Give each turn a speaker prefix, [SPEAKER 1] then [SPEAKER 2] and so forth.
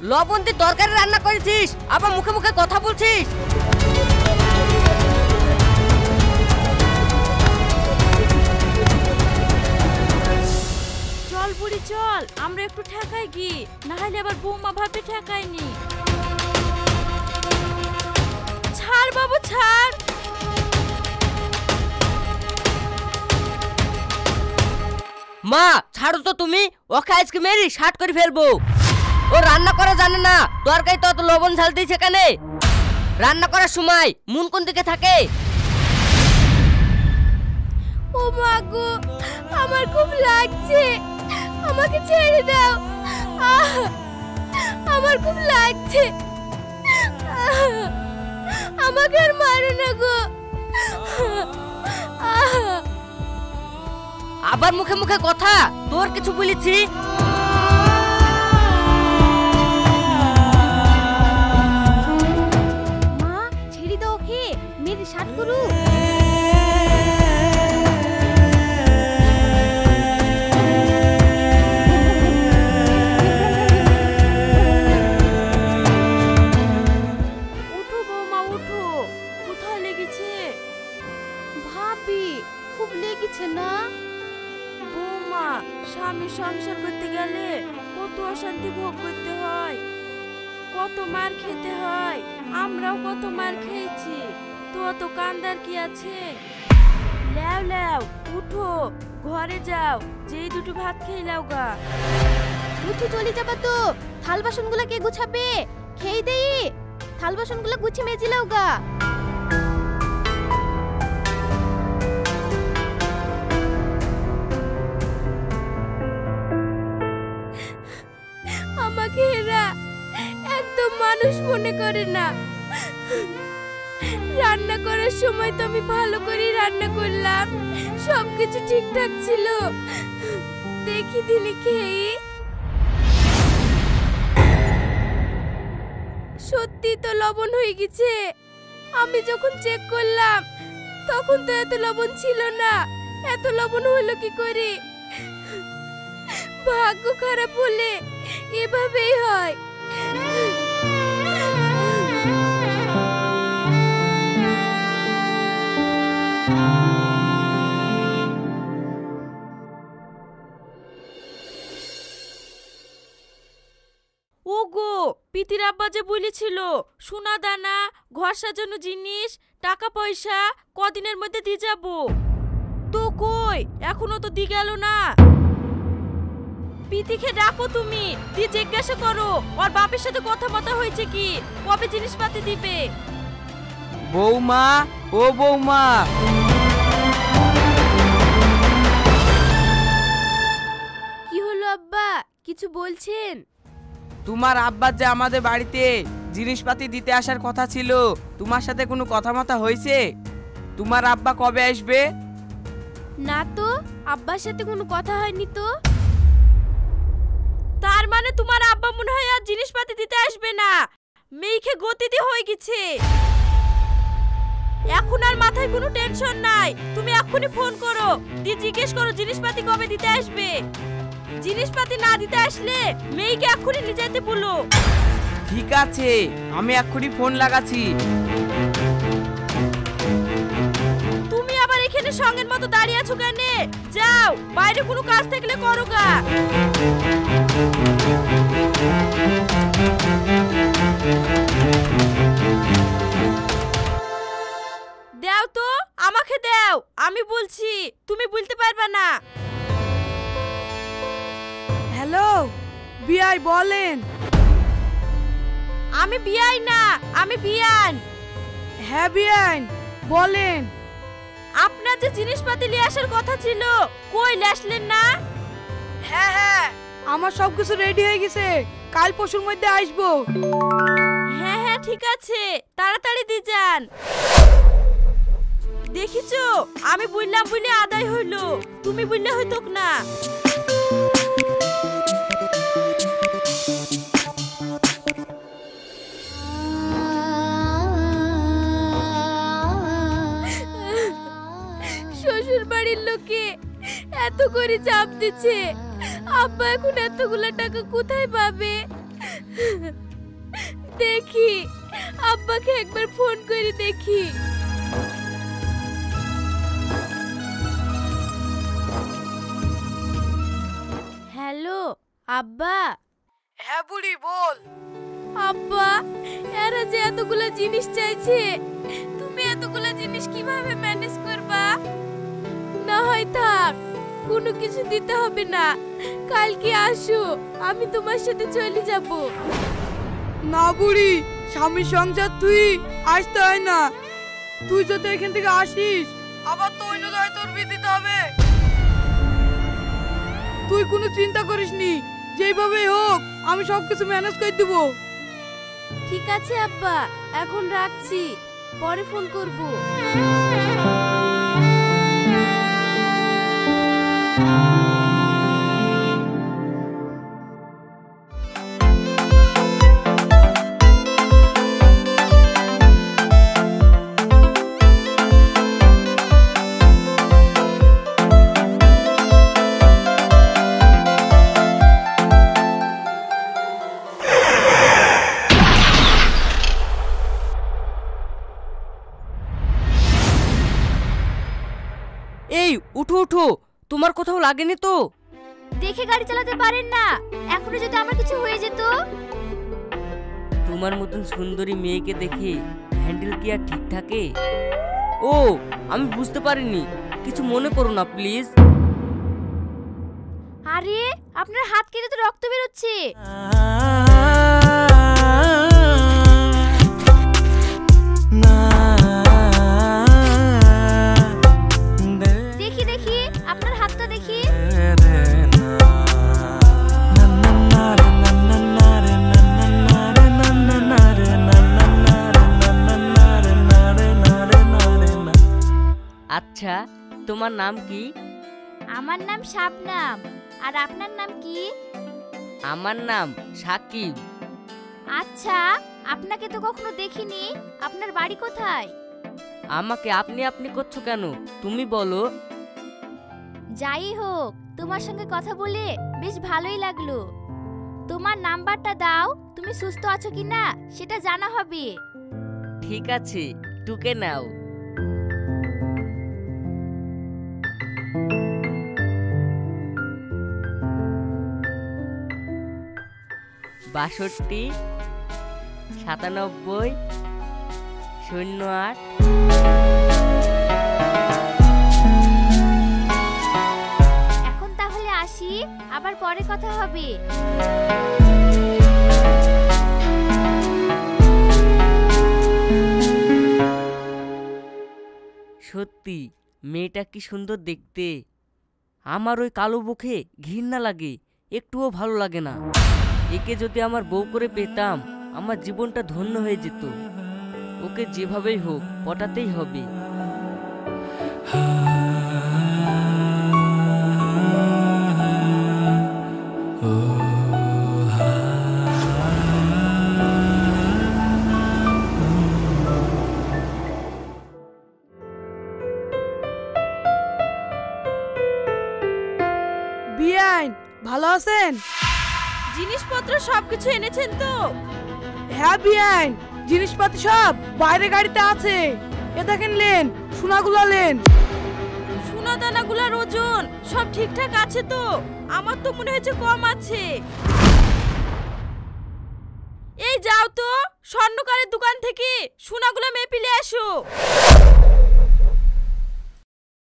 [SPEAKER 1] লবণ দিয়ে তরকারি রান্না করেছিস, আবার মুখে মুখে কথা বলছিস।
[SPEAKER 2] চল বুড়ি চল, আমরা একটু ঠেকাই গি, না হলে আবার বৌমা ভাবে ঠেকায়নি। ছাড় বাবু ছাড়।
[SPEAKER 1] মা ছাড়ো তো তুমি, ওকে আজকে মেরি শার্ট করে ফেলবো। ও রান্না করা জানে না, তরকারি তো অত লবণ ঝাল দিয়েছে কেন? রান্না করার সময় মন কোন দিকে থাকে?
[SPEAKER 2] ও মা গো, আমার খুব লাগছে, আমাকে ছেড়ে দাও। আমার খুব লাগছে, আমাকে আর মারো না গো।
[SPEAKER 1] আবার মুখে মুখে কথা, তোর কিছু বলেছি?
[SPEAKER 2] মা ছেড়ে দাও ওকে, মেরে শার্ট করু। উঠো বৌমা উঠো, কোথায় লেগেছে? ভাবি খুব লেগেছে না? বৌমা স্বামী সংসার করতে গেলে কত অশান্তি ভোগ করতে হয়, কত মার খেতে হয়। আমরাও কত মার খেয়েছি, তো অত কান্দার কি আছে? লেও লেও উঠো, ঘরে যাও, যেই দুটো ভাত খেয়ে লাও গা। উঠে চলে যাবা তো, থাল বাসনগুলো কে গুছাবে? খেয়ে দেই, থাল বাসনগুলো গুছিয়ে মেজে লাও গা। আমাকে এরা একদম মানুষ মনে করে না। রান্না করার সময় তো আমি ভালো করে রান্না করলাম, সবকিছু ঠিকঠাক ছিল। দেখি দিলে খেয়ে সত্যি তো লবণ হয়ে গেছে। আমি যখন চেক করলাম তখন তো এত লবণ ছিল না, এত লবণ হলো কি করে? ভাগ্য খারাপ হলে এভাবেই হয়। ওগো, পিতির আব্বা যে বলেছিল সোনা দানা, ঘর সাজানো জিনিস, টাকা পয়সা কদিনের মধ্যে দিয়ে যাব, তো কই এখনো তো দি গেল না। পিতিকে ডাকো তুমি, দিয়ে জিজ্ঞাসা করো ওর বাপের সাথে কথা মতো হয়েছে কি, কবে জিনিসপাতি দিবে।
[SPEAKER 3] বৌমা, ও বৌমা।
[SPEAKER 2] কি হলো আব্বা, কিছু বলছেন?
[SPEAKER 3] তোমার আব্বা যে আমাদের বাড়িতে জিনিসপাতি দিতে আসার কথা ছিল, তোমার সাথে কোনো কথা হয়েছে? তোমার আব্বা কবে আসবে?
[SPEAKER 2] না তো, আব্বার সাথে কোনো কথা হয়নি তো। তার মানে তোমার আব্বা মনে হয় আর জিনিসপাতি দিতে আসবে না, মেয়েকে গতি দিয়ে হয়ে গেছে। এখন আর মাথায় কোনো টেনশন নাই, তুমি এক্ষুনি ফোন করো, দিয়ে জিজ্ঞেস করো জিনিসপাতি কবে দিতে আসবে। জিনিসপাতি না দিতে আসলে মেয়েকে এক্ষুনি নিয়ে যেতে বলো।
[SPEAKER 3] ঠিক আছে, আমি এক্ষুনি ফোন লাগাচ্ছি।
[SPEAKER 2] তুমি আবার এখানে সঙ্গের মতো দাঁড়িয়ে আছো কেন? যাও, বাইরে কোনো কাজ থাকলে করো গা। দাও তো, আমাকে দাও, আমি বলছি, তুমি বলতে পারবে না।
[SPEAKER 4] হ্যালো বিআই বলেন।
[SPEAKER 2] আমি বিআই না, আমি বিয়ান।
[SPEAKER 4] হ্যাঁ বিআই বলেন।
[SPEAKER 2] আপনার যে জিনিসপাতি নিয়ে আসার কথা ছিল, কই আসলেন না?
[SPEAKER 4] হ্যাঁ হ্যাঁ, আমার সবকিছু রেডি হয়ে গেছে, কাল পরশুর মধ্যে আসবো।
[SPEAKER 2] হ্যাঁ হ্যাঁ ঠিক আছে, তাড়াতাড়ি দিয়ে যান। দেখিছো, আমি বললাম বলে আদায় হইলো, তুমি বললে হইতো না। শ্বশুর বাড়ির লোকে এত করে চাপ দিচ্ছে, আব্বা এখন এতগুলা টাকা কোথায় পাবে? দেখি আব্বাকে একবার ফোন করে দেখি। হ্যালো আব্বা।
[SPEAKER 4] হ্যাঁ বুড়ি বল।
[SPEAKER 2] আব্বা, এরা যে এতগুলা জিনিস চাইছে, তুমি এতগুলা জিনিস কিভাবে ম্যানেজ করবা? না হয় থাক, কোনো কিছু দিতে হবে না, কালকে আসো, আমি তোমার সাথে চলে যাব।
[SPEAKER 4] না বুড়ি, স্বামীর সংসার তুই আসতে হয় না। তুই যদি এখান থেকে আসিস আবার তো অন্য জায়গায় তোর বিয়ে দিতে হবে। তুই কোনো চিন্তা করিস নি, যেভাবে হোক আমি সবকিছু ম্যানেজ করে দিব।
[SPEAKER 2] ঠিক আছে আব্বা, এখন রাখছি, পরে ফোন করব।
[SPEAKER 1] এই উঠো উঠো, তোমার কোথাও লাগেনি তো?
[SPEAKER 2] দেখে গাড়ি চালাতে পারেন না, এখনো যদি আমার কিছু হয়ে যেত।
[SPEAKER 1] তোমার মতন সুন্দরী মেয়েকে দেখে হ্যান্ডেল কি আর ঠিক থাকে? ও, আমি বুঝতে পারিনি, কিছু মনে করো না প্লিজ।
[SPEAKER 2] আরে আপনার হাত কেটে তো রক্ত বেরোচ্ছে। দেখি দেখি আপনার হাতটা দেখি।
[SPEAKER 1] আচ্ছা, তোমার নাম কি?
[SPEAKER 2] আমার নাম শাবনাম, আর আপনার নাম কি?
[SPEAKER 1] আমার নাম সাকিব।
[SPEAKER 2] আচ্ছা, আপনাকে তো কখনো দেখিনি, আপনার বাড়ি কোথায়?
[SPEAKER 1] আমাকে আপনি আপনি করছো কেন? তুমি বলো।
[SPEAKER 2] যাই হোক, তোমার সঙ্গে কথা বলে বেশ ভালোই লাগলো। তোমার নাম্বারটা দাও, তুমি সুস্থ আছো কিনা সেটা জানা হবে।
[SPEAKER 1] ঠিক আছে, টুকে নাও। বাষট্টি 97 08।
[SPEAKER 2] এখন তাহলে আসি, আবার পরে কথা হবে।
[SPEAKER 1] সত্যি মেয়েটা কি সুন্দর দেখতে। আমার ওই কালো মুখে ঘৃণা লাগে, একটুও ভালো লাগে না। একে যদি আমার বউ করে পেতাম, আমার জীবনটা ধন্য হয়ে যেত। ওকে যেভাবেই হোক পটাতেই হবে।
[SPEAKER 4] বিয়াইন, ভালো আছেন?
[SPEAKER 2] জিনিসপত্র সবকিছু এনেছেন তো?
[SPEAKER 4] হ্যাঁ বিয়াইন, জিনিসপাতি সব বাইরে গাড়িতে আছে। এ দেখেন, লেন সোনাগুলা লেন।
[SPEAKER 2] সোনা দানাগুলার ওজন সব ঠিকঠাক আছে তো? আমার তো মনে হচ্ছে কম আছে। এই যাও তো, স্বর্ণকারের দোকান থেকে সোনাগুলো মেপে নিয়ে আসো।